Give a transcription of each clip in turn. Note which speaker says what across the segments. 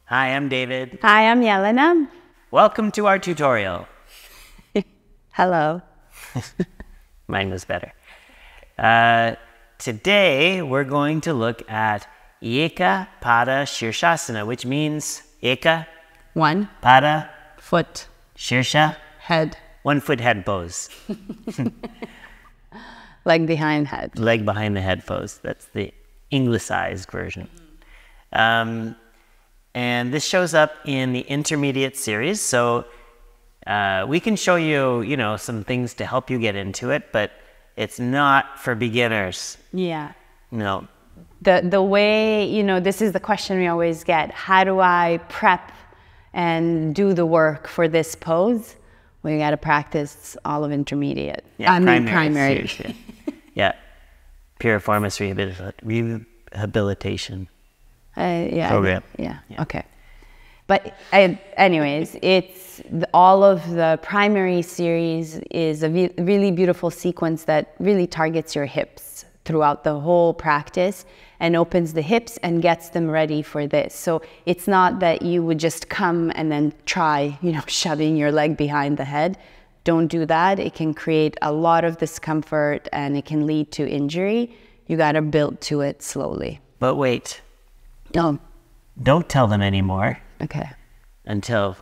Speaker 1: Hi, I'm David.
Speaker 2: Hi, I'm Jelena.
Speaker 1: Welcome to our tutorial.
Speaker 2: Hello.
Speaker 1: Mine was better. Today, we're going to look at EKA PADA SIRSASANA, which means EKA,
Speaker 2: One
Speaker 1: PADA,
Speaker 2: foot,
Speaker 1: Sirsha,
Speaker 2: head,
Speaker 1: 1 foot head pose.
Speaker 2: leg behind head.
Speaker 1: Leg behind the head pose. That's the anglicized version. And this shows up in the intermediate series. So we can show you, some things to help you get into it, but it's not for beginners.
Speaker 2: Yeah.
Speaker 1: No.
Speaker 2: The way, this is the question we always get. How do I prep and do the work for this pose? Well, you got to practice all of intermediate.
Speaker 1: Yeah,
Speaker 2: primary.
Speaker 1: Series, yeah. Piriformis rehabilitation program.
Speaker 2: Yeah. Okay. But anyways, all of the primary series is a really beautiful sequence that really targets your hips throughout the whole practice and opens the hips and gets them ready for this. So it's not that you would just come and then try, shoving your leg behind the head. Don't do that. It can create a lot of discomfort and it can lead to injury. You got to build to it slowly.
Speaker 1: But wait.
Speaker 2: No.
Speaker 1: Don't tell them anymore.
Speaker 2: Okay.
Speaker 1: Until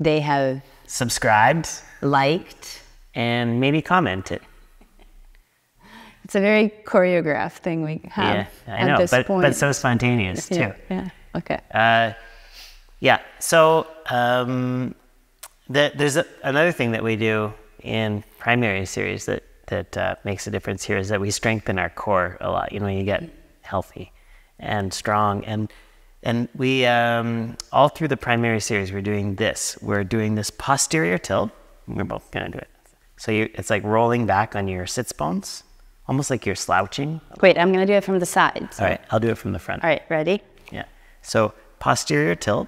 Speaker 2: they have
Speaker 1: subscribed,
Speaker 2: liked,
Speaker 1: and maybe commented.
Speaker 2: It's a very choreographed thing we have.
Speaker 1: Yeah, I know, but so spontaneous too.
Speaker 2: Yeah. Okay.
Speaker 1: So there's another thing that we do in primary series that makes a difference here is that we strengthen our core a lot. You get healthy and strong, and we all through the primary series we're doing this. We're doing this posterior tilt. We're both gonna do it. So it's like rolling back on your sits bones. Almost like you're slouching.
Speaker 2: Wait, I'm going to do it from the side.
Speaker 1: All right, I'll do it from the front.
Speaker 2: All right, ready?
Speaker 1: Yeah. So posterior tilt,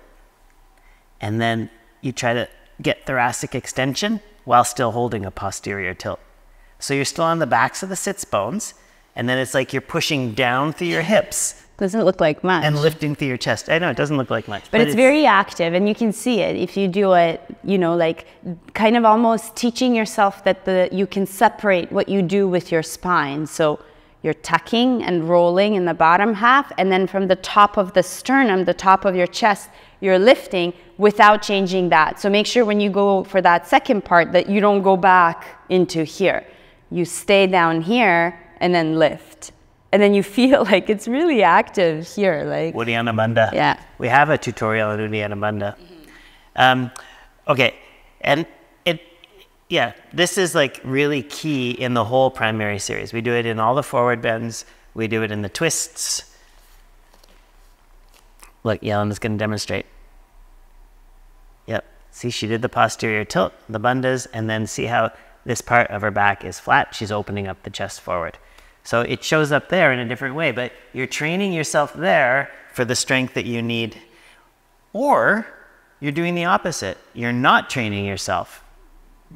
Speaker 1: and then you try to get thoracic extension while still holding a posterior tilt. So you're still on the backs of the sits bones, and then it's like you're pushing down through your hips.
Speaker 2: Doesn't look like much.
Speaker 1: And lifting through your chest. I know, it doesn't look like much.
Speaker 2: But it's very active, and you can see it if you do it, like kind of almost teaching yourself that you can separate what you do with your spine. So you're tucking and rolling in the bottom half, and then from the top of the sternum, the top of your chest, you're lifting without changing that. So make sure when you go for that second part that you don't go back into here. You stay down here and then lift. And then you feel like it's really active here, like
Speaker 1: Uddiyana Bandha.
Speaker 2: Yeah.
Speaker 1: We have a tutorial on Uddiyana Bandha. Okay, and this is like really key in the whole primary series. We do it in all the forward bends. We do it in the twists. Look, Jelena's going to demonstrate. Yep. See, she did the posterior tilt, the bandhas, and then see how this part of her back is flat. She's opening up the chest forward. So it shows up there in a different way, but you're training yourself there for the strength that you need. Or you're doing the opposite. You're not training yourself,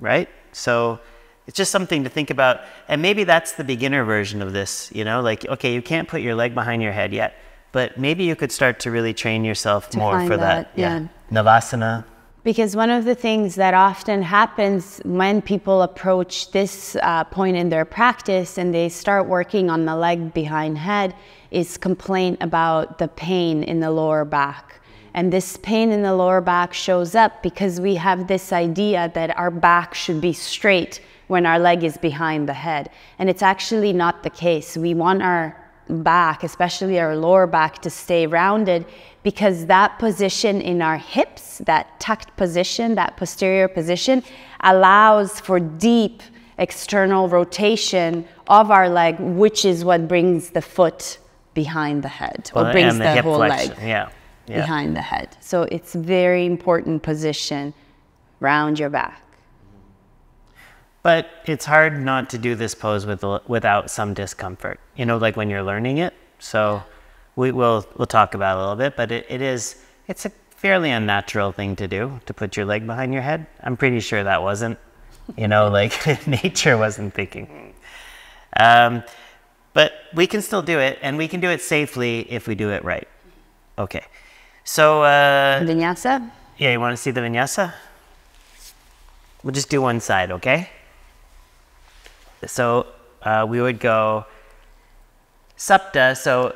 Speaker 1: right? So it's just something to think about. And maybe that's the beginner version of this, like, okay, you can't put your leg behind your head yet, but maybe you could start to really train yourself more for that.
Speaker 2: Yeah.
Speaker 1: Navasana.
Speaker 2: Because one of the things that often happens when people approach this point in their practice and they start working on the leg behind head is complaint about the pain in the lower back. And this pain in the lower back shows up because we have this idea that our back should be straight when our leg is behind the head. And it's actually not the case. We want our back, especially our lower back, to stay rounded because that position in our hips, that tucked position, that posterior position, allows for deep external rotation of our leg, which is what brings the foot behind the head, or brings the whole leg behind the head. So it's a very important position, round your back.
Speaker 1: But it's hard not to do this pose without some discomfort, like when you're learning it. So we'll talk about it a little bit, but it's a fairly unnatural thing to do, to put your leg behind your head. I'm pretty sure that wasn't, like nature wasn't thinking. But we can still do it, and we can do it safely if we do it right. Okay, So,
Speaker 2: Vinyasa?
Speaker 1: yeah, you want to see the vinyasa? We'll just do one side, okay? So we would go Sapta. So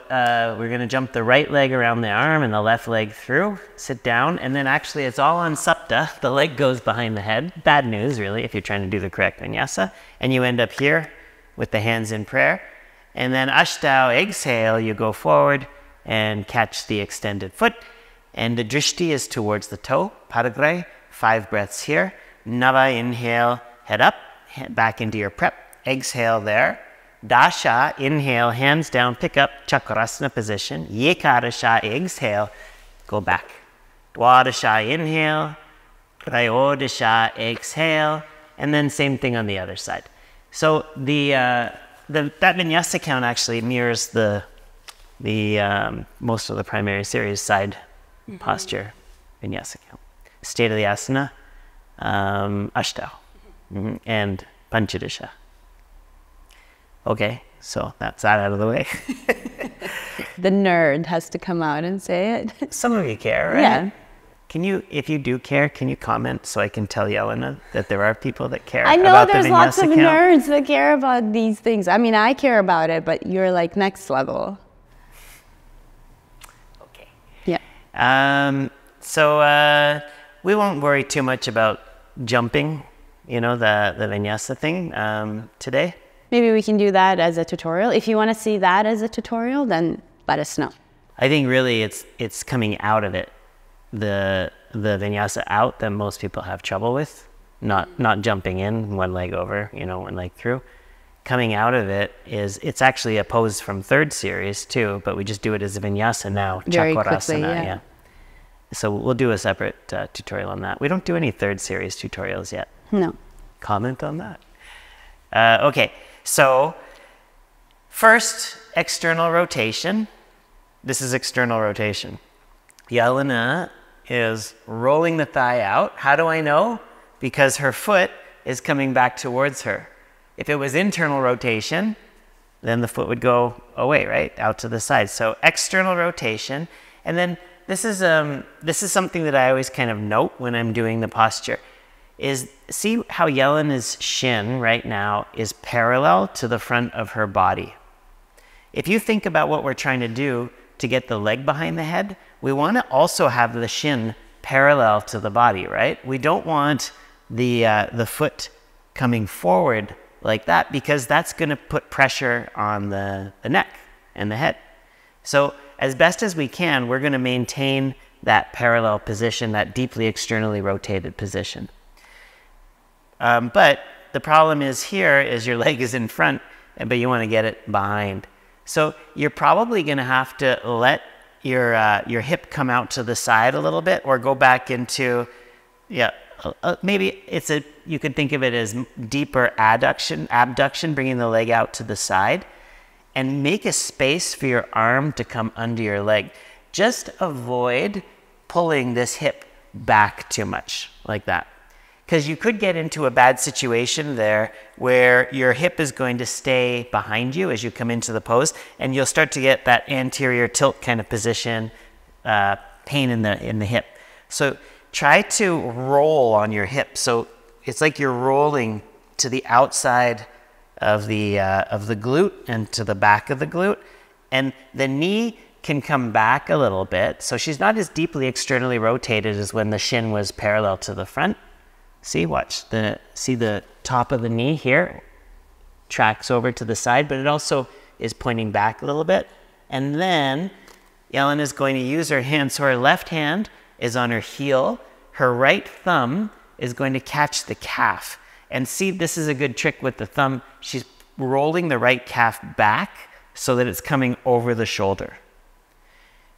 Speaker 1: we're going to jump the right leg around the arm and the left leg through, sit down, and then actually it's all on Sapta. The leg goes behind the head. Bad news, really, if you're trying to do the correct vinyasa. And you end up here with the hands in prayer. And then Ashtau, exhale, you go forward and catch the extended foot. And the drishti is towards the toe, Padagray, 5 breaths here. Nava, inhale, head up, back into your prep. Exhale there. Dasha, inhale, hands down, pick up, Chakrasana position. Yekarasha, exhale, go back. Dwadasha, inhale. Trayodasha, exhale. And then same thing on the other side. So that vinyasa count actually mirrors the most of the primary series side posture vinyasa count. State of the asana, Ashtau, and Panchadasha. Okay, so that's that out of the way.
Speaker 2: The nerd has to come out and say it.
Speaker 1: Some of you care, right?
Speaker 2: Yeah.
Speaker 1: Can you, if you do care, can you comment so I can tell Jelena that there are people that care
Speaker 2: I know
Speaker 1: about the
Speaker 2: there's lots of
Speaker 1: vinyasa count?
Speaker 2: nerds that care about these things. I mean, I care about it, but you're like next level.
Speaker 1: Okay.
Speaker 2: Yeah.
Speaker 1: So we won't worry too much about jumping, you know, the vinyasa thing today.
Speaker 2: Maybe we can do that as a tutorial. If you want to see that as a tutorial, then let us know.
Speaker 1: I think really it's coming out of it, the vinyasa out that most people have trouble with, not jumping in, one leg over, you know, one leg through. Coming out of it it's actually a pose from 3rd series too, but we just do it as a vinyasa now.
Speaker 2: Very
Speaker 1: Chakrasana,
Speaker 2: quickly, yeah.
Speaker 1: So we'll do a separate tutorial on that. We don't do any 3rd series tutorials yet.
Speaker 2: No.
Speaker 1: Comment on that. Okay, so first, external rotation. This is external rotation. Jelena is rolling the thigh out. How do I know? Because her foot is coming back towards her. If it was internal rotation, then the foot would go away, right? Out to the side. So external rotation. And then this is something that I always kind of note when I'm doing the posture. Is see how Jelena's shin right now is parallel to the front of her body. If you think about what we're trying to do to get the leg behind the head, we want to also have the shin parallel to the body, right? We don't want the foot coming forward like that because that's going to put pressure on the neck and the head. So as best as we can, we're going to maintain that parallel position, that deeply externally rotated position. But the problem is here is your leg is in front, but you want to get it behind. So you're probably going to have to let your hip come out to the side a little bit or go back into, maybe you could think of it as deeper abduction, bringing the leg out to the side, and make a space for your arm to come under your leg. Just avoid pulling this hip back too much like that. Because you could get into a bad situation there where your hip is going to stay behind you as you come into the pose, and you'll start to get that anterior tilt kind of position, pain in the hip. So try to roll on your hip. So it's like you're rolling to the outside of the glute and to the back of the glute, and the knee can come back a little bit. So she's not as deeply externally rotated as when the shin was parallel to the front. See, watch, see the top of the knee here tracks over to the side, but it also is pointing back a little bit. And then Jelena is going to use her hand. So her left hand is on her heel. Her right thumb is going to catch the calf. And see, this is a good trick with the thumb. She's rolling the right calf back so that it's coming over the shoulder.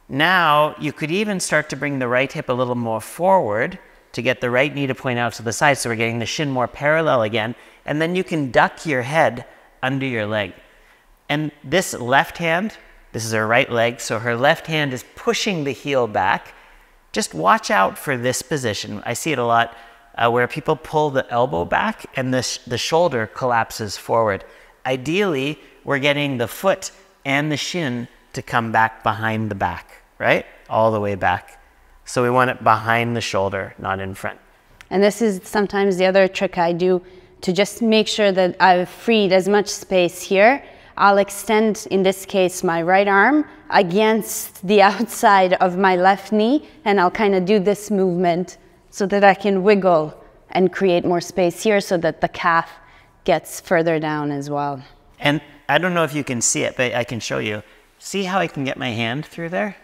Speaker 1: Now, you could even start to bring the right hip a little more forward to get the right knee to point out to the side, so we're getting the shin more parallel again, and then you can duck your head under your leg. And this left hand, this is her right leg, so her left hand is pushing the heel back. Just watch out for this position. I see it a lot where people pull the elbow back and the shoulder collapses forward. Ideally, we're getting the foot and the shin to come back behind the back, right? All the way back. So we want it behind the shoulder, not in front.
Speaker 2: And this is sometimes the other trick I do to just make sure that I've freed as much space here. I'll extend, in this case, my right arm against the outside of my left knee, and I'll kind of do this movement so that I can wiggle and create more space here so that the calf gets further down as well.
Speaker 1: And I don't know if you can see it, but I can show you. See how I can get my hand through there?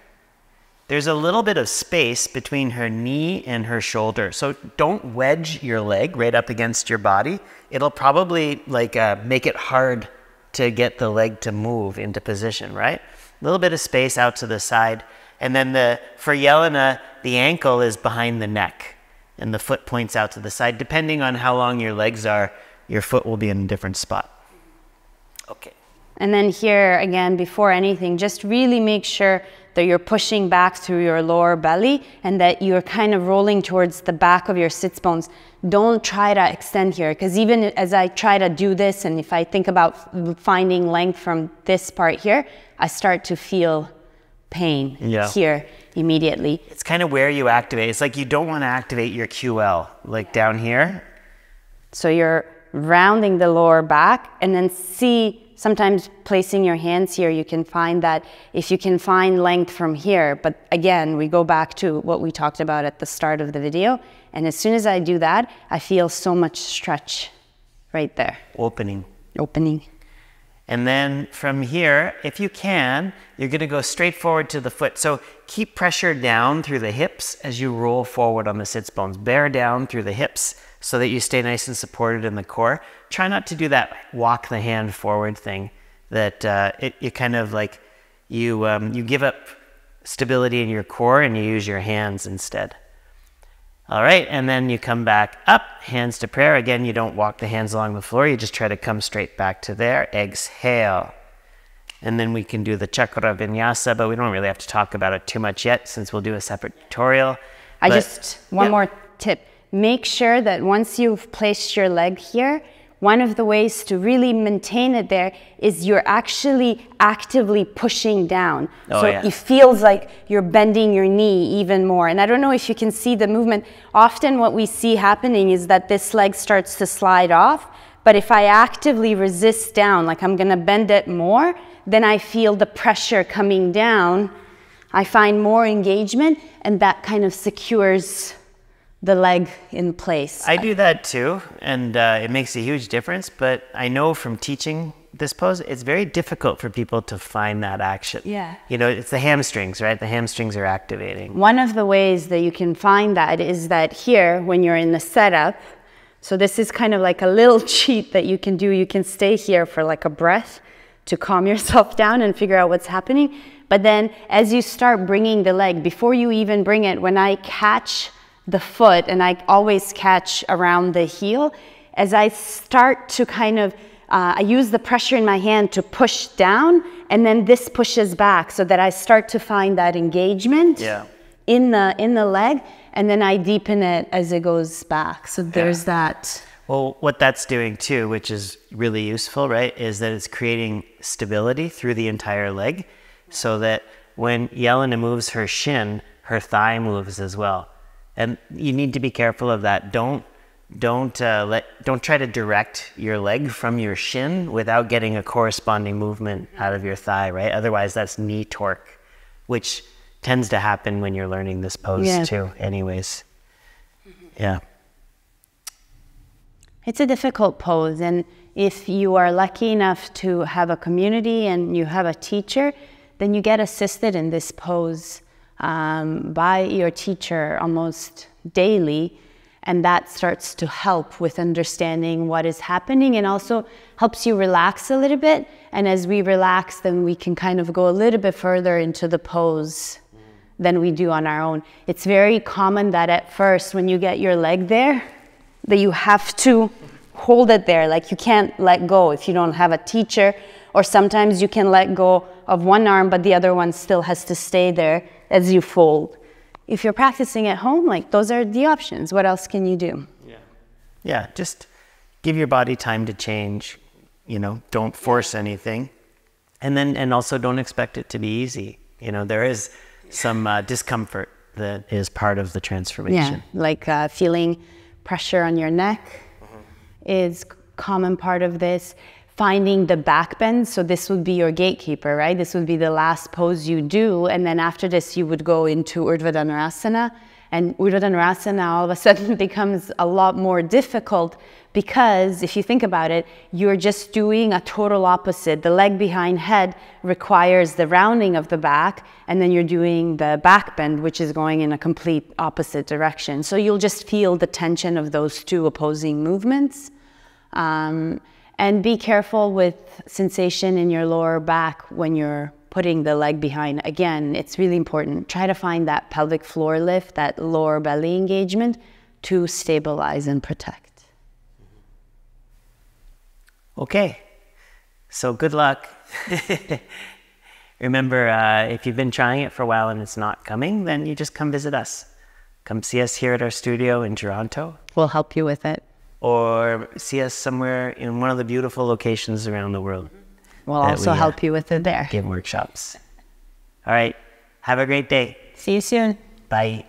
Speaker 1: There's a little bit of space between her knee and her shoulder. So don't wedge your leg right up against your body. It'll probably like make it hard to get the leg to move into position, right? A little bit of space out to the side. And then for Jelena, the ankle is behind the neck and the foot points out to the side. Depending on how long your legs are, your foot will be in a different spot. Okay.
Speaker 2: And then here, again, before anything, just really make sure that you're pushing back through your lower belly and that you're kind of rolling towards the back of your sits bones. Don't try to extend here, because even as I try to do this, and if I think about finding length from this part here, I start to feel pain here immediately.
Speaker 1: It's kind of where you activate. It's like you don't want to activate your QL, like down here.
Speaker 2: So you're rounding the lower back, and then sometimes placing your hands here, you can find that if you can find length from here, but again, we go back to what we talked about at the start of the video, and as soon as I do that, I feel so much stretch right there.
Speaker 1: Opening.
Speaker 2: And
Speaker 1: then from here, if you can, you're going to go straight forward to the foot. So keep pressure down through the hips as you roll forward on the sits bones. Bear down through the hips so that you stay nice and supported in the core. Try not to do that walk the hand forward thing that you kind of like, you give up stability in your core and you use your hands instead. All right, and then you come back up, hands to prayer. Again, you don't walk the hands along the floor. You just try to come straight back to there. Exhale. And then we can do the chakra vinyasa, but we don't really have to talk about it too much yet since we'll do a separate tutorial.
Speaker 2: One more tip. Make sure that once you've placed your leg here, one of the ways to really maintain it there is you're actually actively pushing down. It feels like you're bending your knee even more. And I don't know if you can see the movement. Often what we see happening is that this leg starts to slide off. But if I actively resist down, like I'm going to bend it more, then I feel the pressure coming down. I find more engagement, and that kind of secures the leg in place.
Speaker 1: I do that too, and it makes a huge difference, but I know from teaching this pose, it's very difficult for people to find that action.
Speaker 2: Yeah.
Speaker 1: You know, it's the hamstrings, right? The hamstrings are activating.
Speaker 2: One of the ways that you can find that is that here, when you're in the setup, so this is kind of like a little cheat that you can do. You can stay here for like a breath to calm yourself down and figure out what's happening. But then as you start bringing the leg, before you even bring it, when I catch the foot, and I always catch around the heel, as I start to kind of, I use the pressure in my hand to push down, and then this pushes back so that I start to find that engagement in the leg, and then I deepen it as it goes back. So there's that.
Speaker 1: Well, what that's doing too, which is really useful, right, is that it's creating stability through the entire leg so that when Jelena moves her shin, her thigh moves as well. And you need to be careful of that. Don't try to direct your leg from your shin without getting a corresponding movement out of your thigh, right? Otherwise, that's knee torque, which tends to happen when you're learning this pose too, anyways. Yeah.
Speaker 2: It's a difficult pose, and if you are lucky enough to have a community and you have a teacher, then you get assisted in this pose by your teacher almost daily, and that starts to help with understanding what is happening and also helps you relax a little bit. And as we relax, then we can kind of go a little bit further into the pose than we do on our own. It's very common that at first when you get your leg there, that you have to hold it there, like you can't let go if you don't have a teacher, or sometimes you can let go of one arm but the other one still has to stay there as you fold. If you're practicing at home, like those are the options. What else can you do?
Speaker 1: Yeah, just give your body time to change, you know, don't force anything. And also don't expect it to be easy. You know, there is some discomfort that is part of the transformation.
Speaker 2: Yeah, like feeling pressure on your neck is common part of this. Finding the back bend, so this would be your gatekeeper, right? This would be the last pose you do, and then after this you would go into Urdhva Dhanurasana, and Urdhva Dhanurasana all of a sudden becomes a lot more difficult because if you think about it, you're just doing a total opposite. The leg behind head requires the rounding of the back, and then you're doing the back bend, which is going in a complete opposite direction. So you'll just feel the tension of those two opposing movements. And be careful with sensation in your lower back when you're putting the leg behind. Again, it's really important. Try to find that pelvic floor lift, that lower belly engagement to stabilize and protect.
Speaker 1: Okay, so good luck. Remember, if you've been trying it for a while and it's not coming, then you just come visit us. Come see us here at our studio in Toronto.
Speaker 2: We'll help you with it.
Speaker 1: Or see us somewhere in one of the beautiful locations around the world.
Speaker 2: We'll also help you with it there.
Speaker 1: Give workshops. All right. Have a great day.
Speaker 2: See you soon.
Speaker 1: Bye.